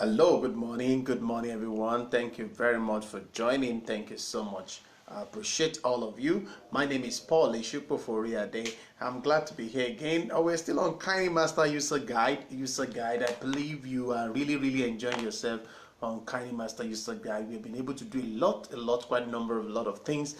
Hello, good morning everyone. Thank you very much for joining. Thank you so much. I appreciate all of you. My name is Paul-Esupofo. I'm glad to be here again. We're still on KineMaster user guide. I believe you are really enjoying yourself on KineMaster user guide. We've been able to do a lot, quite a lot of things,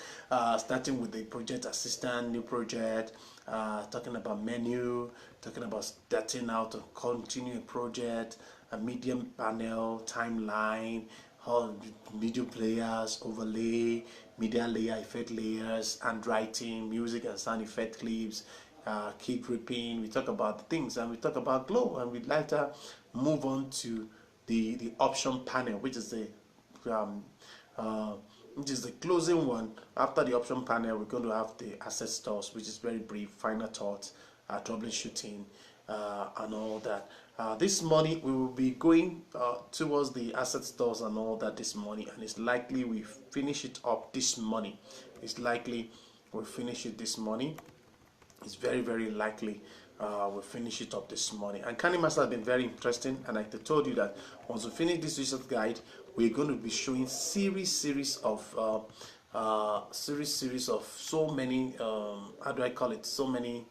starting with the project assistant, new project, talking about menu, talking about starting out to continue a project, a medium panel, timeline, how video players, overlay, media layer, effect layers, handwriting, music and sound effect clips, key gripping. We talk about the things and we talk about glow, and we'd like to move on to the option panel, which is the closing one. After the option panel, we're going to have the asset stores, which is very brief, final thoughts, troubleshooting, and all that. This morning we will be going towards the asset stores and all that this morning, and it's likely we finish it up this morning. It's likely we'll finish it this morning. It's very likely we'll finish it up this morning. And KineMaster has been very interesting, and I told you that once we finish this research guide, we're going to be showing series of so many how do I call it, so many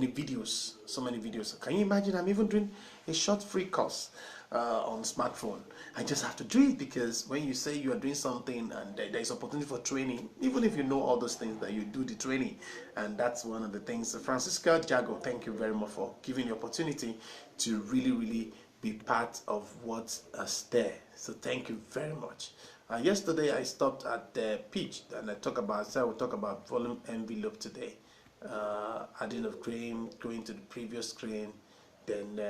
videos. Can you imagine? I'm even doing a short free course on smartphone. I just have to do it, because when you say you are doing something and there is opportunity for training, even if you know all those things, that you do the training. And that's one of the things. Francisca Jago, thank you very much for giving the opportunity to really be part of what's there. So thank you very much. Yesterday I stopped at the pitch and I will talk about volume envelope today. Adding of frame, going to the previous screen, then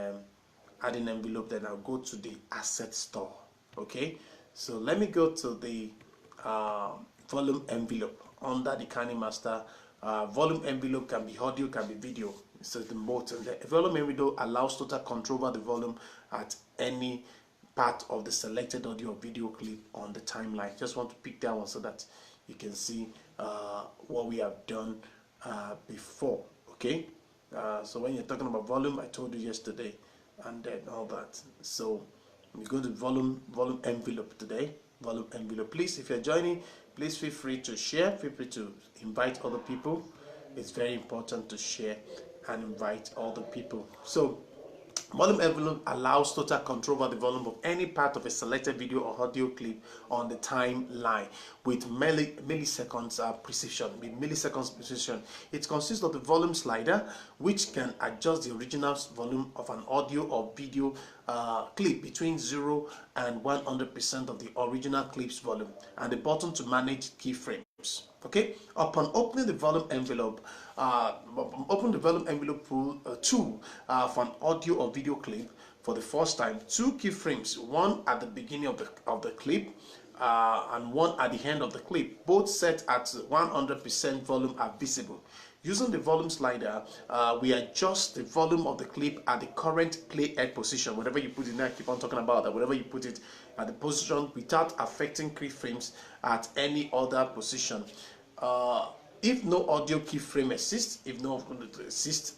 adding envelope, then I'll go to the asset store. Okay, so let me go to the volume envelope under the KineMaster. Volume envelope can be audio, can be video. So the motor, the volume envelope allows total control over the volume at any part of the selected audio or video clip on the timeline. Just want to pick that one so that you can see what we have done before. Okay, so when you're talking about volume, I told you yesterday, and then all that. So we go to volume envelope today. Volume envelope. Please, if you're joining, please feel free to share. Feel free to invite other people. It's very important to share and invite other people. So volume envelope allows total control over the volume of any part of a selected video or audio clip on the timeline with milliseconds precision. It consists of the volume slider, which can adjust the original volume of an audio or video clip between 0 and 100% of the original clip's volume, and the button to manage keyframes. Okay, upon opening the volume envelope, open the volume envelope tool for an audio or video clip for the first time. Two keyframes, one at the beginning of the clip and one at the end of the clip, both set at 100% volume, are visible. Using the volume slider, we adjust the volume of the clip at the current playhead position. Whatever you put in there, I keep on talking about that. Whatever you put it at the position without affecting keyframes at any other position. If no audio keyframe exists,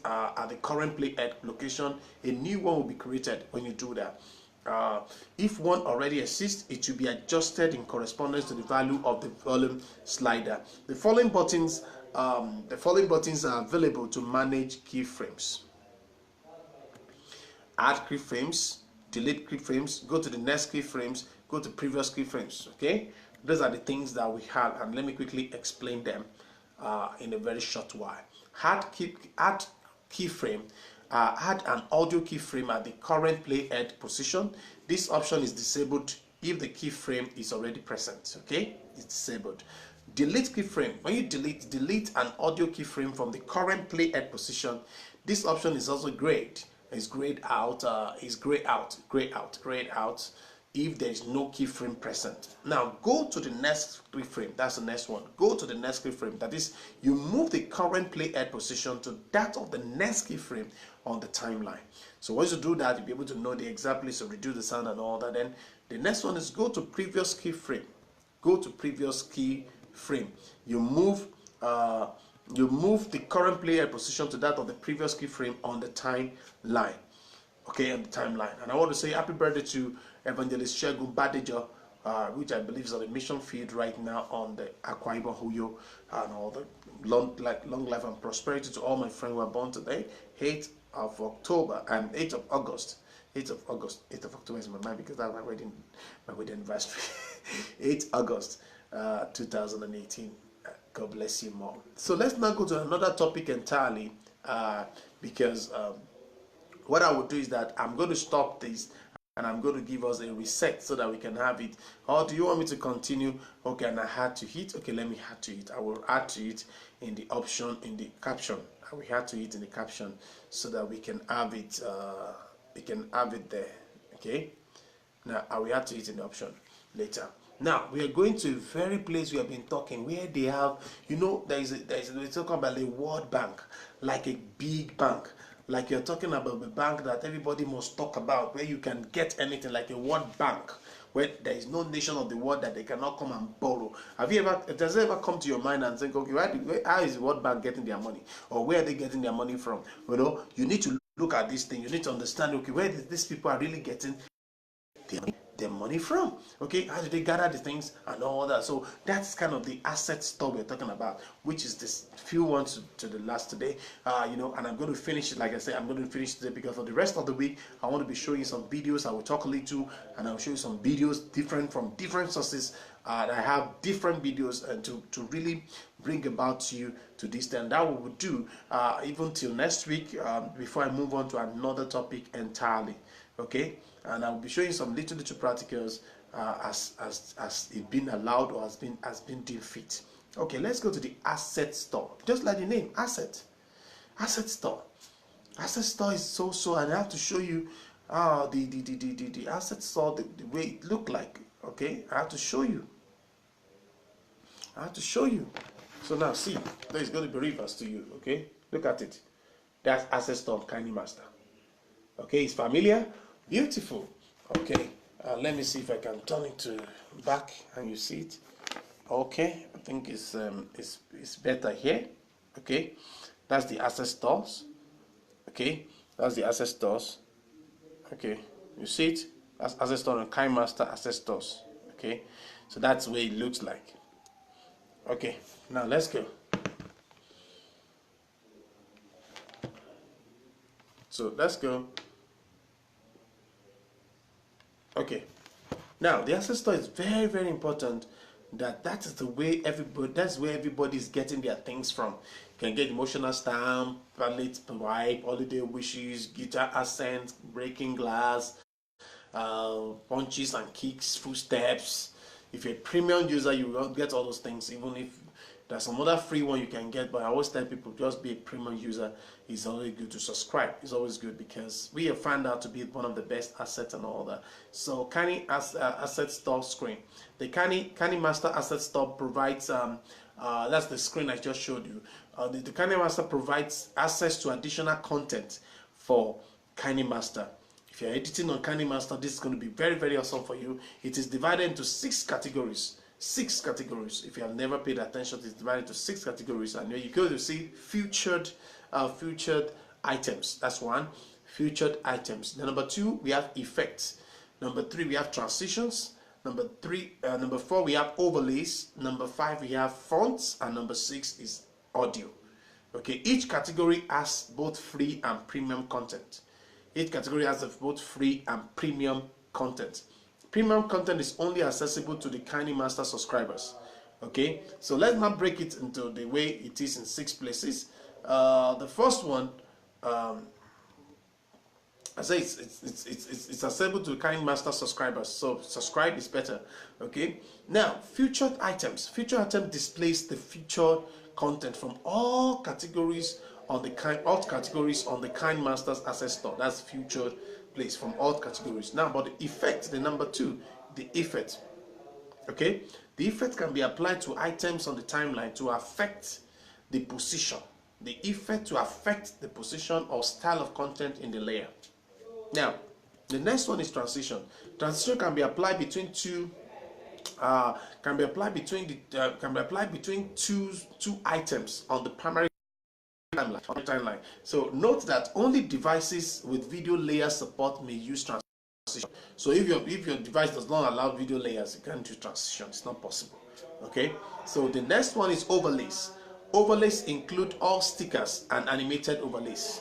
at the current playhead location, a new one will be created when you do that. If one already exists, it will be adjusted in correspondence to the value of the volume slider. The following buttons are available to manage keyframes: add keyframes, delete keyframes, go to the next keyframes, go to previous keyframes. Okay, those are the things that we have, and let me quickly explain them in a very short while. Add keyframe. Add an audio keyframe at the current playhead position. This option is disabled if the keyframe is already present. Okay, it's disabled. Delete keyframe. When you delete an audio keyframe from the current playhead position, this option is also grayed. It's grayed out. If there is no keyframe present. Now go to the next keyframe. That's the next one. Go to the next keyframe. That is, you move the current playhead position to that of the next keyframe on the timeline. So once you do that, you'll be able to know the exact place to reduce the sound and all that. Then the next one is go to previous keyframe. Go to previous keyframe. You move the current playhead position to that of the previous keyframe on the timeline. okay, on the timeline. And I want to say happy birthday to Evangelist Shegun Badejo, which I believe is on the mission field right now on the Akwa Ibom Huyo, and all the long life and prosperity to all my friends who are born today, 8th of October and 8th of August. 8th of August, 8th of October is my mind because that's my wedding anniversary. 8th August 2018. God bless you more. So let's now go to another topic entirely, because what I will do is that I'm going to stop this and I'm going to give us a reset so that we can have it. Or do you want me to continue? Okay, and I had to hit. Okay, let me add to it. I will add to it in the option, in the caption. I will add to it in the caption so that we can have it. We can have it there. Okay. Now I will add to it in the option later. Now we are going to a very place we have been talking where they have, you know, we're talking about the World Bank, like a big bank. Like you're talking about the bank that everybody must talk about, where you can get anything, like a World Bank, where there is no nation of the world that they cannot come and borrow. Does it ever come to your mind and think, okay, how is the World Bank getting their money? Or where are they getting their money from? You know, you need to look at this thing. You need to understand, okay, where these people are really getting their money from. Okay, how do they gather the things and all that? So that's kind of the asset store we're talking about, which is this few ones to the last today. You know, and I'm going to finish it. Like I said, I'm going to finish today because for the rest of the week I want to be showing you some videos. I will talk a little and I'll show you some videos different from different sources. I have different videos and to really bring about you to this. And that we will do even till next week, before I move on to another topic entirely. Okay, and I will be showing some little practicals as it been allowed or has been deemed fit. Okay, let's go to the asset store. Just like the name, asset store. Asset store is so, and I have to show you the asset store, the way it look like. Okay, I have to show you. So now see, there is going to be reverse to you. Okay, look at it. That's asset store of KineMaster. Okay, it's familiar. Beautiful. Okay, let me see if I can turn it to back and you see it. Okay, I think it's better here. Okay, that's the asset stores. Okay, that's the asset stores. Okay, you see it. That's asset store and KineMaster asset stores. Okay, so that's the way it looks like. Okay, now let's go. So let's go. Okay, now the asset store is very important. That is the way that's where everybody is getting their things from. You can get emotional stamp, palette wipe, holiday wishes, guitar accents, breaking glass, punches and kicks, footsteps. If you're a premium user, you will get all those things. Even if there's some other free one you can get, but I always tell people just be a premium user. It's always good to subscribe. It's always good because we have found out to be one of the best assets and all that. So asset store screen. The KineMaster asset store provides that's the screen I just showed you. The KineMaster provides access to additional content for KineMaster. If you're editing on KineMaster, this is going to be very awesome for you. It is divided into 6 categories. 6 categories. If you have never paid attention, it's divided into 6 categories, and you go to see featured items. That's one. Featured items. Then number 2, we have effects. Number 3, we have transitions. Number 4, we have overlays. Number 5, we have fonts, and number 6 is audio. Okay, each category has both free and premium content. Each category has both free and premium content. Premium content is only accessible to the KineMaster subscribers. Okay, so let's now break it into the way it is in 6 places. The first one, I say it's accessible to KineMaster subscribers. So subscribe is better. Okay. Now, featured items. Featured item displays the featured content from all categories on the KineMaster's asset store. That's featured place from all categories. Now, but the effect, the number 2, the effect. Okay, the effect can be applied to items on the timeline to affect the position. The effect to affect the position or style of content in the layer. Now, the next one is transition. Transition can be applied between two two items on the primary timeline. on the timeline. So note that only devices with video layer support may use transition. So if your device does not allow video layers, you can't do transition. It's not possible. Okay. So the next one is overlays. Overlays include all stickers and animated overlays.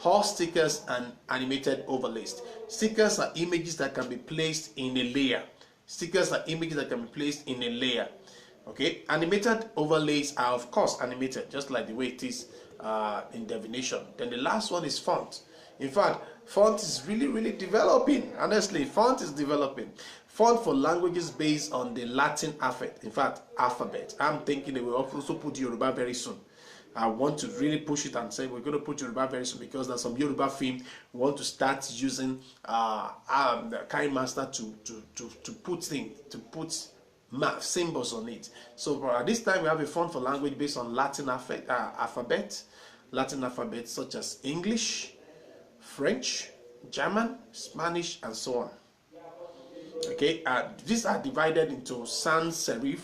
All stickers and animated overlays. Stickers are images that can be placed in a layer. Stickers are images that can be placed in a layer. Okay, animated overlays are of course animated, just like the way it is in divination. Then the last one is font. In fact, font is really developing. Honestly, font is developing. Font for languages based on the Latin alphabet. In fact, alphabet. I'm thinking they will also put Yoruba very soon. I want to really push it and say we're going to put Yoruba very soon, because there's some Yoruba film we want to start using KineMaster to put math symbols on it. So at this time we have a font for language based on Latin alphabet such as English, French, German, Spanish, and so on. Okay, these are divided into sans serif.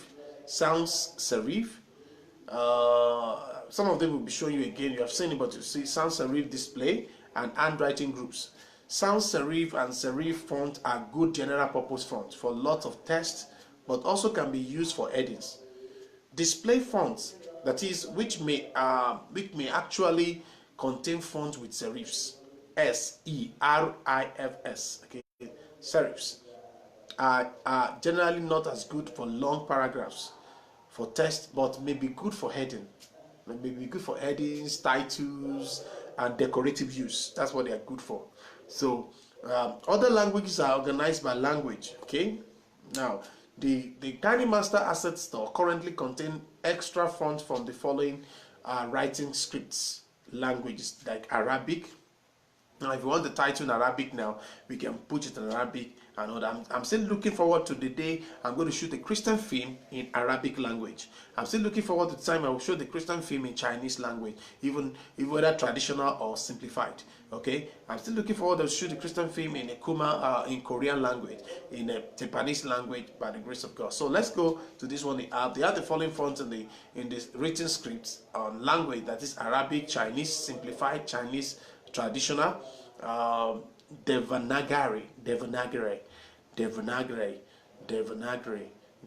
Some of them will be showing you again. You have seen it, but you see sans serif display and handwriting groups. Sans serif and serif font are good general purpose fonts for lots of text, but also can be used for headings. Display fonts, that is, which may actually contain fonts with serifs. S-E-R-I-F-S. Okay, serifs are generally not as good for long paragraphs, for text, but may be good for heading. May be good for headings, titles, and decorative use. That's what they are good for. So other languages are organized by language. Okay, now the KineMaster Asset Store currently contain extra fonts from the following writing scripts languages, like Arabic. Now, if you want the title in Arabic now, we can put it in Arabic and all that. I'm still looking forward to the day I'm going to shoot a Christian film in Arabic language. I'm still looking forward to the time I will show the Christian film in Chinese language, even whether traditional or simplified. Okay, I'm still looking forward to shoot the Christian film in in Korean language, in a Japanese language, by the grace of God. So let's go to this one. They have the following fonts in the written scripts on language, that is Arabic, Chinese simplified, Chinese traditional, Devanagari,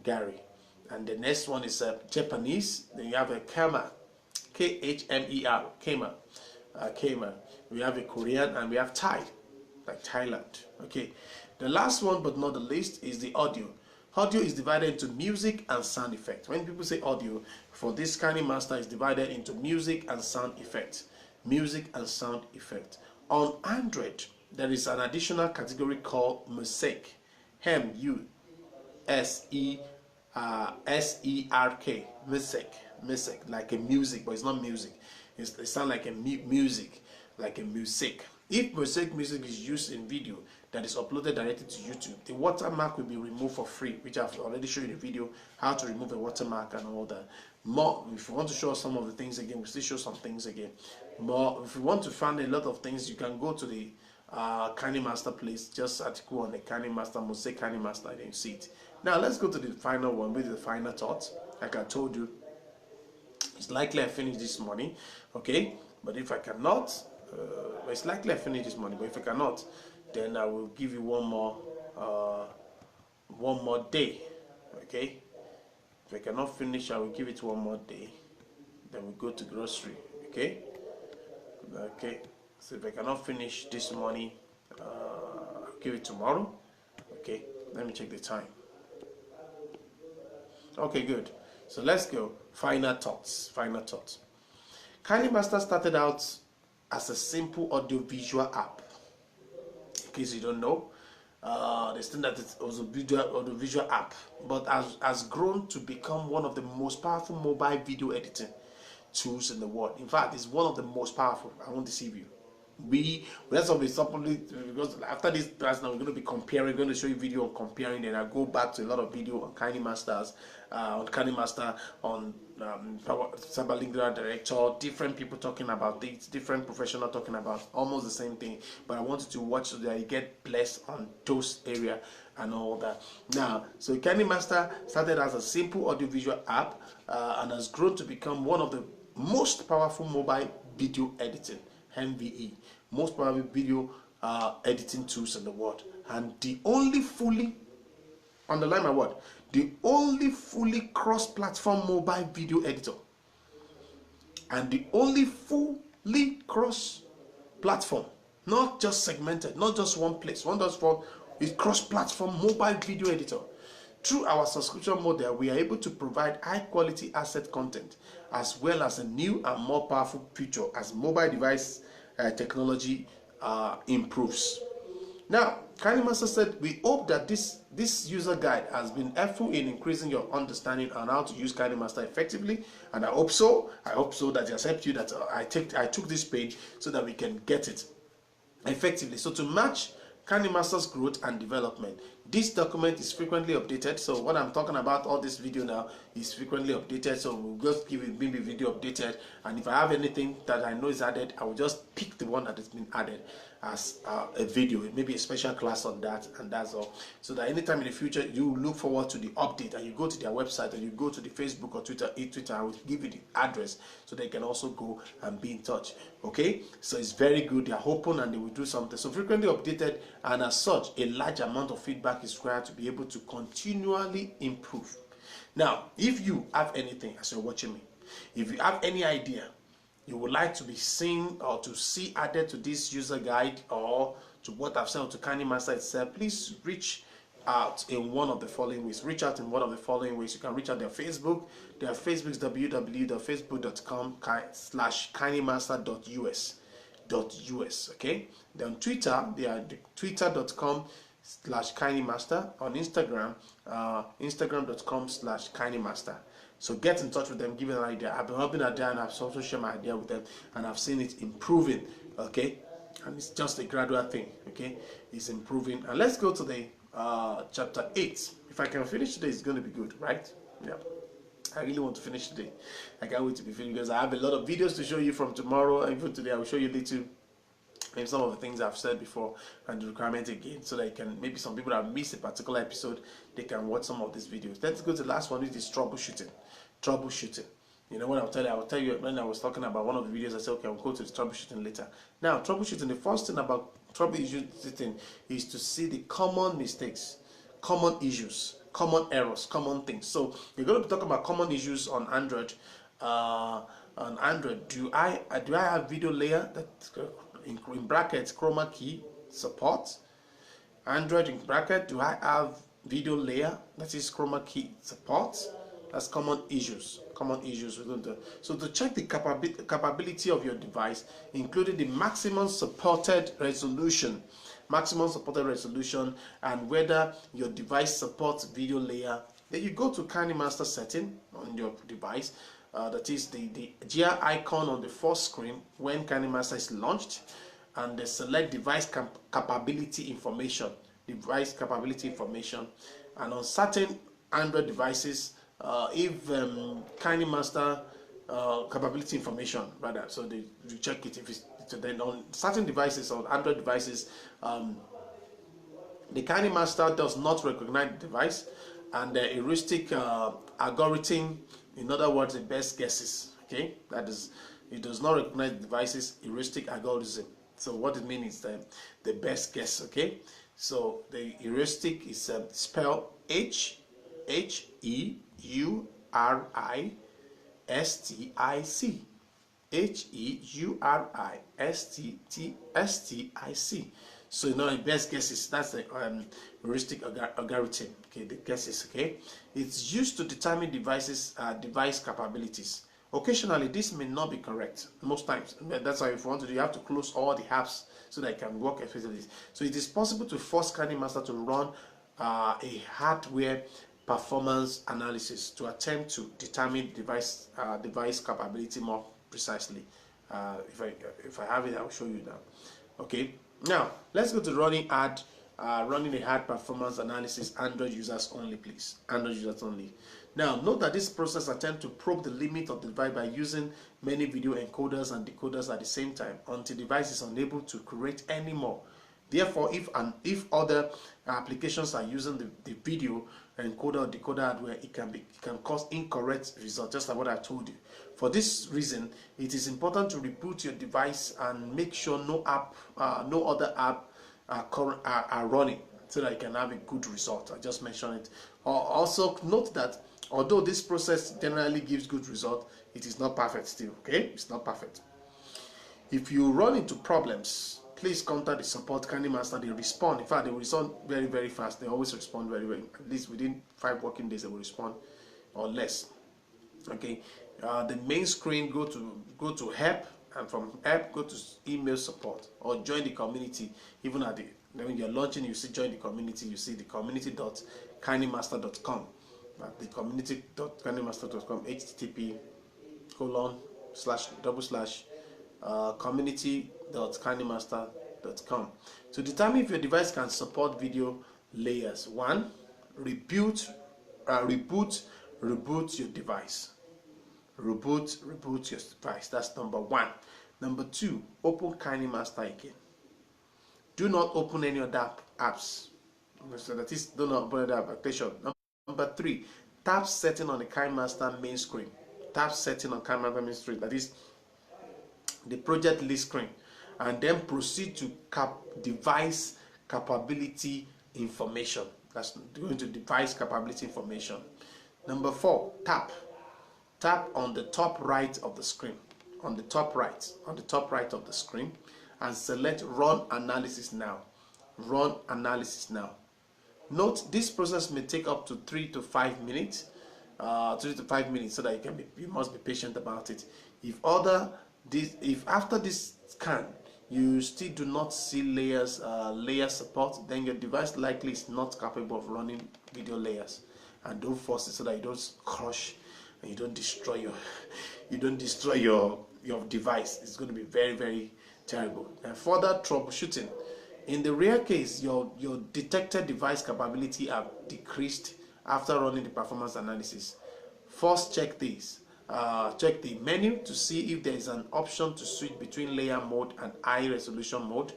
Gary, and the next one is Japanese. Then you have a Khmer, Khmer, Khmer. We have a Korean, and we have Thai, like Thailand. Okay, the last one but not the least is the audio. Audio is divided into music and sound effect. When people say audio, for this KineMaster is divided into music and sound effect. Music and sound effect. On Android, there is an additional category called Mosaic. M-U-S-E-R-K. Mosaic, like a music, but it's not music. It sounds like a music, like a music. If Mosaic music is used in video that is uploaded directly to YouTube, the watermark will be removed for free, which I've already shown you in the video how to remove a watermark and all that. More, if you want to show some of the things again, we'll still show some things again. More, if you want to find a lot of things, you can go to the KineMaster place. Just go on the KineMaster, Mosaic KineMaster, and then you see it. Now let's go to the final one with the final thought. Like I told you, it's likely I finish this morning, okay? But if I cannot, it's likely I finish this morning. But if I cannot, then I will give you one more day, okay? If I cannot finish, I will give it one more day. Then we go to grocery, okay? Okay. So if I cannot finish this morning, I'll give it tomorrow. Okay. Let me check the time. Okay, good. So let's go. Final thoughts. Final thoughts. KineMaster started out as a simple audio-visual app. In case you don't know, they think that it was a audio-visual app, but has grown to become one of the most powerful mobile video editing tools in the world. In fact, it's one of the most powerful. I won't deceive you. That's what we supplement, because after this class now we're going to be comparing. We're going to show you video on comparing, and I'll go back to a lot of video on KineMaster, on Cyberlingual Director, different people talking about it, different professionals talking about almost the same thing. But I want you to watch so that you get blessed on those areas and all that. Now, so KineMaster started as a simple audiovisual app and has grown to become one of the most powerful mobile video editing, MVE, most powerful video editing tools in the world, and the only fully, underline my word, the only fully cross-platform mobile video editor, and the only fully cross-platform, not just segmented, not just one place, one does for, is cross-platform mobile video editor. Through our subscription model, we are able to provide high-quality asset content as well as a new and more powerful feature as mobile device technology improves. Now, KineMaster said, we hope that this user guide has been helpful in increasing your understanding on how to use KineMaster effectively, and I hope so. I hope so that it has helped you, that I took this page so that we can get it effectively. So to match KineMaster's growth and development, this document is frequently updated. So what I'm talking about, all this video now, is frequently updated. So we'll just give it maybe video updated, and if I have anything that I know is added, I will just pick the one that has been added as a video, maybe a special class on that, and that's all. So that anytime in the future you look forward to the update and you go to their website or you go to the Facebook or Twitter, I will give you the address so they can also go and be in touch. Okay, so it's very good. They are open and they will do something. So frequently updated, and as such, a large amount of feedback is required to be able to continually improve. Now, if you have anything as you're watching me, if you have any idea you would like to be seen or to see added to this user guide or to what I've said, to KineMaster itself, please reach out in one of the following ways. Reach out in one of the following ways. You can reach out their Facebook. Their Facebook is www.facebook.com/kinemaster.us. Okay. Then on Twitter, they are twitter.com/KineMaster. On Instagram, instagram.com/KineMaster. So get in touch with them, give them an idea. I've been helping idea, and I've also shared my idea with them, and I've seen it improving. Okay, and it's just a gradual thing. Okay, it's improving. And let's go to the chapter 8. If I can finish today, it's going to be good, right? Yeah, I really want to finish today. I can't wait to be finished because I have a lot of videos to show you from tomorrow. And even today, I will show you little, maybe some of the things I've said before and the requirement again, so that you can, maybe some people that have missed a particular episode, they can watch some of these videos. Let's go to the last one, which is troubleshooting. Troubleshooting. You know what I'll tell you when I was talking about one of the videos, I said, okay, I'll go to the troubleshooting later. Now, troubleshooting, the first thing about troubleshooting is to see the common mistakes, common issues, common errors, common things. So you're going to be talking about common issues on Android. On Android, do I have video layer that in brackets chroma key support? Android in bracket, do I have video layer that is chroma key support? That's common issues. Common issues. So to check the capability of your device, including the maximum supported resolution, and whether your device supports video layer, then you go to KineMaster setting on your device. That is the gear icon on the first screen when KineMaster is launched, and they select device capability information. And on certain Android devices, if KineMaster capability information, rather, so they check it. If it's, so then on certain devices, on Android devices, the KineMaster does not recognize the device, and the heuristic algorithm, in other words, the best guesses. Okay, that is, it does not recognize the device's heuristic algorithm. So what it means is the best guess. Okay, so the heuristic is spelled HEURISTIC. HEURISTIC. So the best guesses, that's the heuristic algorithm. Okay, the guesses. Okay, it's used to determine device capabilities. Occasionally, this may not be correct. Most times, that's why if you want to do, you have to close all the apps so that it can work effectively. So it is possible to force KineMaster to run a hardware performance analysis to attempt to determine device capability more precisely. If I have it, I'll show you now. Okay, now let's go to running a hard performance analysis. Android users only, please. Android users only. Now note that this process attempts to probe the limit of the device by using many video encoders and decoders at the same time until the device is unable to create any more Therefore, if other applications are using the video encoder or decoder hardware, it can cause incorrect results, just like what I told you. For this reason, it is important to reboot your device and make sure no other app are running, so that you can have a good result. I just mentioned it. Also note that although this process generally gives good result, it is not perfect still. Okay, it's not perfect. If you run into problems, please contact the support KineMaster. They respond. In fact, they will respond very, very fast. They always respond very, very, at least within 5 working days they will respond, or less. Okay, the main screen, go to help, and from help go to email support, or join the community. Even at when you're launching, you see join the community. You see the community.kinemaster.com. At the community.kinemaster.com, http://community.kinemaster.com. To determine if your device can support video layers: 1, reboot your device. Reboot your device. That's number 1. Number 2, open KineMaster again. Do not open any other apps. So that is, do not open the application. Number 3, tap setting on the KineMaster main screen. Tap setting on KineMaster main screen. That is the project list screen, and then proceed to device capability information. That's going to device capability information. Number 4, tap on the top right of the screen, on the top right of the screen, and select run analysis now. Run analysis now. Note, this process may take up to 3 to 5 minutes. 3 to 5 minutes, so that you must be patient about it. If after this scan you still do not see layer support, then your device likely is not capable of running video layers. And don't force it, so that you don't crush and you don't destroy your device. It's going to be very, very terrible. And further troubleshooting: in the rare case your detected device capability have decreased after running the performance analysis, first check this. Check the menu to see if there is an option to switch between layer mode and high resolution mode.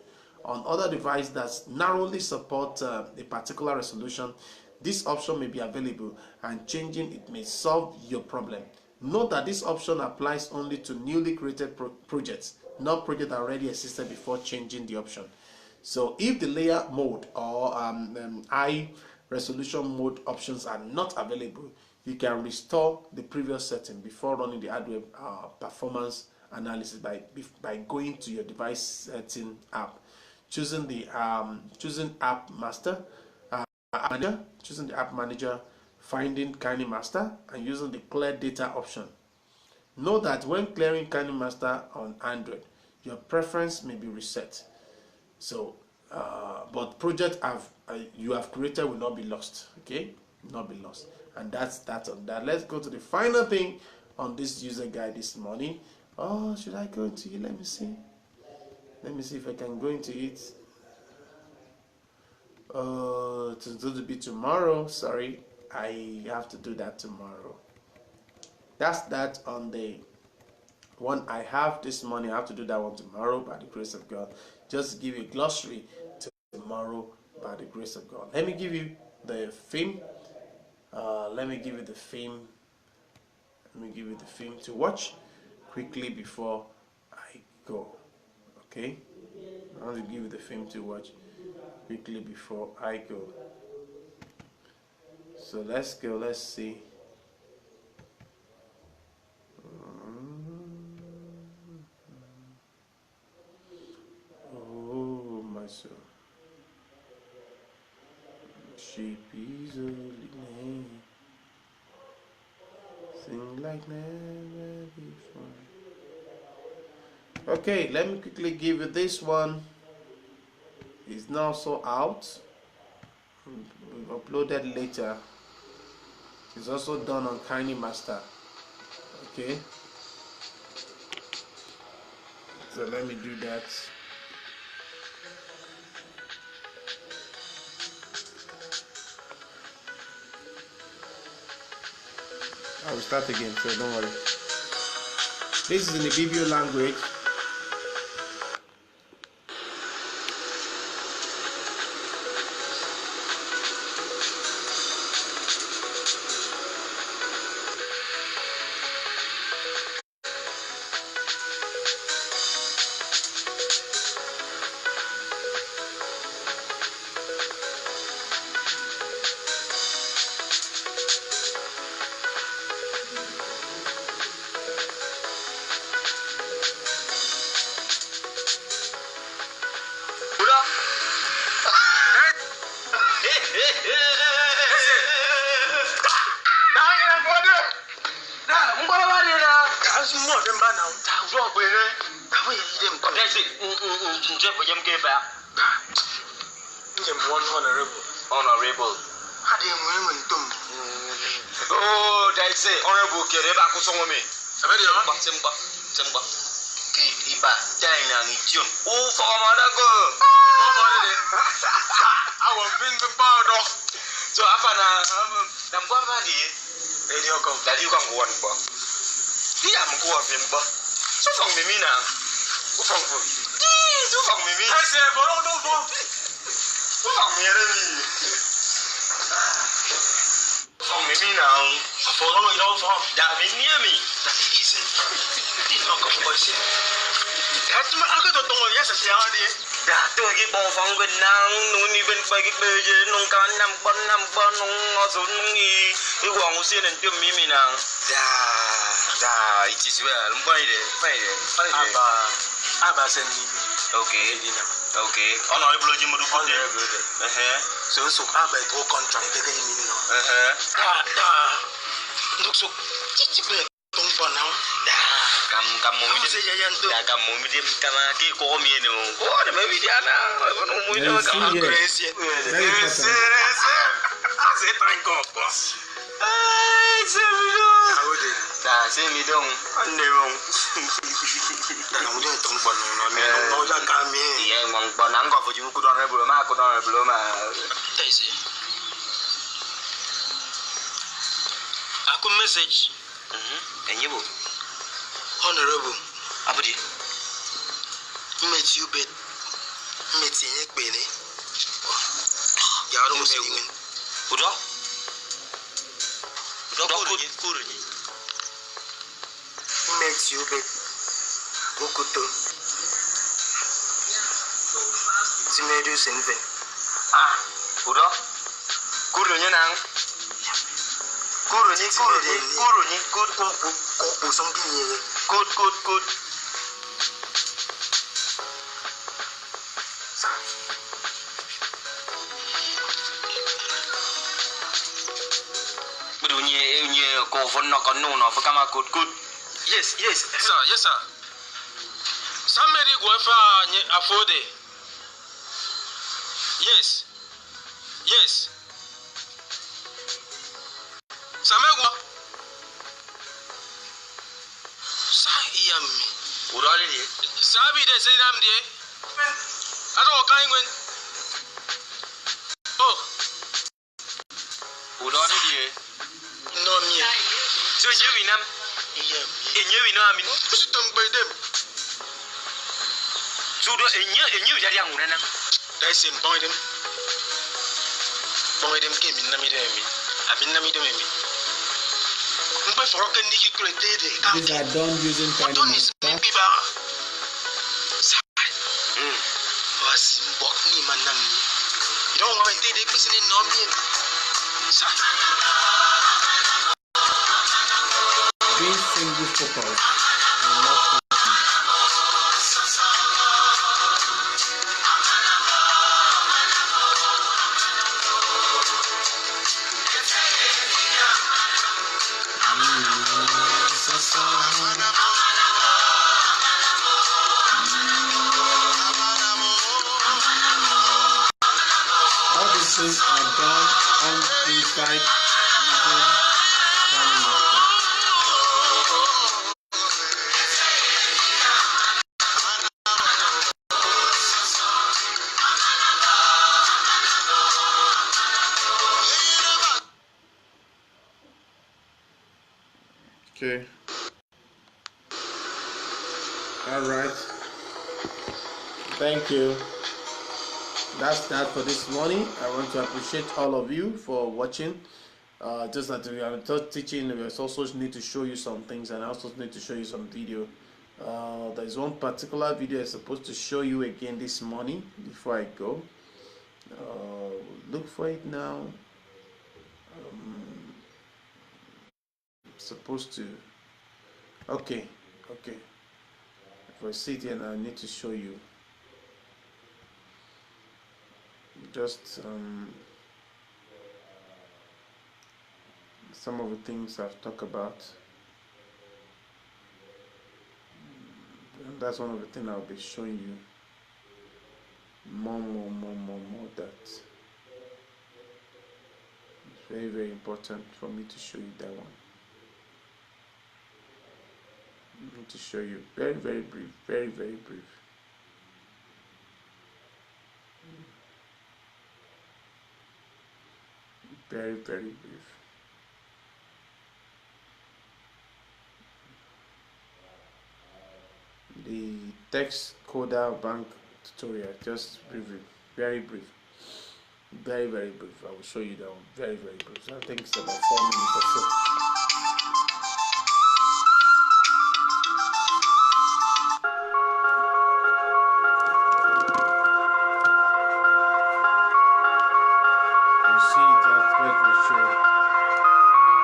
On other devices that narrowly support a particular resolution, this option may be available, and changing it may solve your problem. Note that this option applies only to newly created projects, not projects that already existed before changing the option. So if the layer mode or high resolution mode options are not available, you can restore the previous setting before running the hardware performance analysis by going to your device setting app, choosing the app manager, finding KineMaster, and using the clear data option. Know that when clearing KineMaster on Android, your preference may be reset. So, but project you have created will not be lost. Okay, not be lost. And that's that on that. Let's go to the final thing on this user guide this morning. Oh, should I go into it? Let me see if I can go into it. To do the bit tomorrow. Sorry, I have to do that tomorrow. That's that on the one I have this morning. I have to do that one tomorrow by the grace of God. Just give you a glossary tomorrow by the grace of God. Let me give you the theme. Let me give you the theme to watch quickly before I go. Okay, I want to give you the theme to watch quickly before I go. So let's go. Let's see. Oh my soul, sheep easily named, sing like never before. Okay, let me quickly give you this one. It's now so out. We've uploaded later. It's also done on KineMaster. Okay, so let me do that. I will start again, so don't worry. This is in the Vibio language. Honorable. Oh, that's it. Honorable. Kereba kusongome. Semba. Iba China ni Jun. Oh, for Monaco. I want bring the powder. So apa na? Nampak apa dia? Dari kau kuat apa? Dia kuat apa? So fang mimi na. Fang apa? So fang mimi. Saya bolong dong. So fang mimi ni. Fang mimi na. Bolong ni dong fang. Dah mimi ni. Dah ini sih. Ini nak kau sih. Cuma aku tu tunggu ya sesiapa dia. Dah tu lagi bawang benang, nuni ben bagi beje, nungkan nampan nung ngasun nungi, iwang usia dan cuma mimi nang. Dah, itu sih lah, lupa ini. Apa seni? Okay. Orang boleh je mendukung dia. So apa itu kontrak dia kan ini no. Dah. Untuk cici punya tumpuan nang. Kamu dia kama ki ko mi ni mo ko de me video na ko no mo ni ka crazy c'est pas encore quoi c'est video c'est mi dong ande mo ta no de tong bon no me no ja ka mi ye mong bon ang ko fu ju ku don re bu ma tai si aku message enyibo Honorable. Apa dia? Met you bet. Met sini kene. Ya orang mesti ingin. Udah kurni. Met you bet. Bukutu. Si medu senve. Udah. Kurninya nang. Kurni. Kopu something ni. Good. Bunyi cover nak kanu nak perkama good. Yes, sir. Somebody go for afford it. Yes. Sampai gua. Yummy. Udah dia. Sabi deh sedam dia. Ada orang yang oh. Udah dia. No me. So you win am. Iya. You win am. Mesti tambah dem. Sudah you jadi yang mana nang? Dah sempang dem. Bang dem ke min nami dem. Amin nami dem. These are done using KineMaster. Being single focus and not all these things are done on inside using KineMaster. Okay. All right. Thank you. That's that for this morning. I want to appreciate all of you for watching. Just that we are teaching, we also need to show you some things, and I also need to show you some video. There is one particular video I'm supposed to show you again this morning before I go. Look for it now. Supposed to. Okay. If I sit here and I need to show you. Just some of the things I've talked about. that's one of the things I'll be showing you more that it's very important for me to show you that one. I'm going to show you very brief, very brief. Very brief. The text coder bank tutorial, just briefly, very brief, very brief. I will show you that one, very brief. So I think it's about 4 minutes or so. You see it aspect ratio,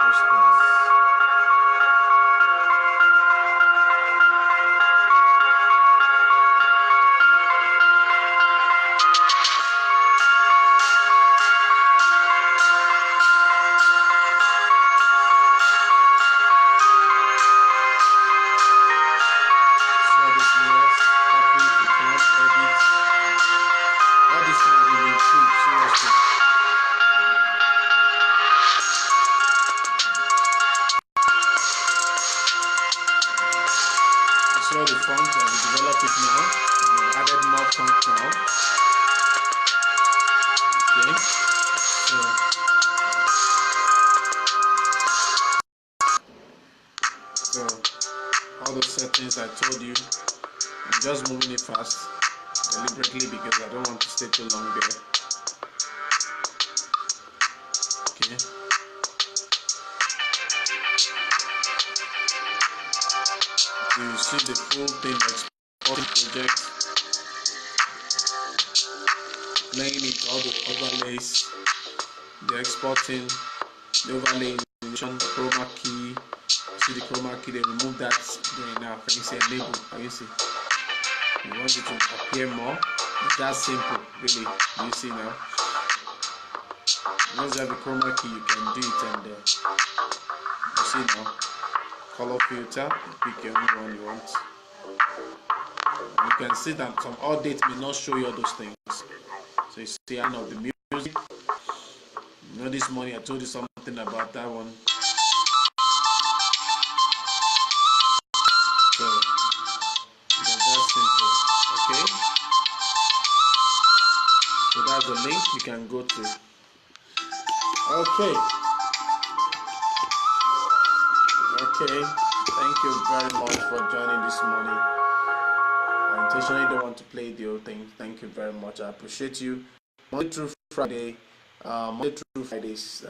those things. So the font, we develop it now. We've added more font now. Okay. So all those settings I told you, I'm just moving it fast, deliberately, because I don't want to stay too long there. Okay. You see the full thing, exporting project, playing it, all the overlays, the exporting, the overlay, chroma key. See the chroma key, they remove that doing now. Can you see enable? Can you see? You want it to appear more? It's that simple, really. You see now? Once you have the chroma key, you can do it, and you see now. Color filter, you pick any one you want. You can see that some updates may not show you all those things. So you see end of the music. You know, this morning I told you something about that one. So that's simple. Okay. So that's the link you can go to. Okay. Okay, thank you very much for joining this morning. I intentionally don't want to play the whole thing. Thank you very much. I appreciate you. Monday through Fridays,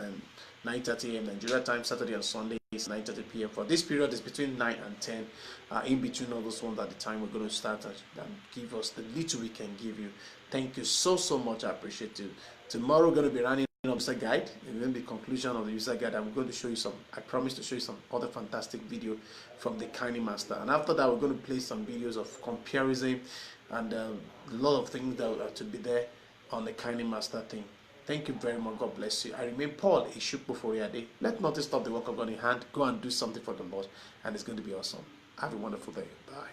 9:30 a.m. Nigeria time. Saturday and Sunday is 9:30 p.m. For this period, is between 9 and 10. In between all those ones at the time, we're going to start and give us the little we can give you. Thank you so much. I appreciate you. Tomorrow, we're going to be running user guide, and then the conclusion of the user guide, I'm going to show you some, I promise to show you some other fantastic video from the KineMaster, and after that we're going to play some videos of comparison and a lot of things that are to be there on the KineMaster thing. Thank you very much. God bless you. I remain Paul-Esupofo. Let nothing stop the work of God in hand. Go and do something for the Lord, and it's going to be awesome. Have a wonderful day. Bye.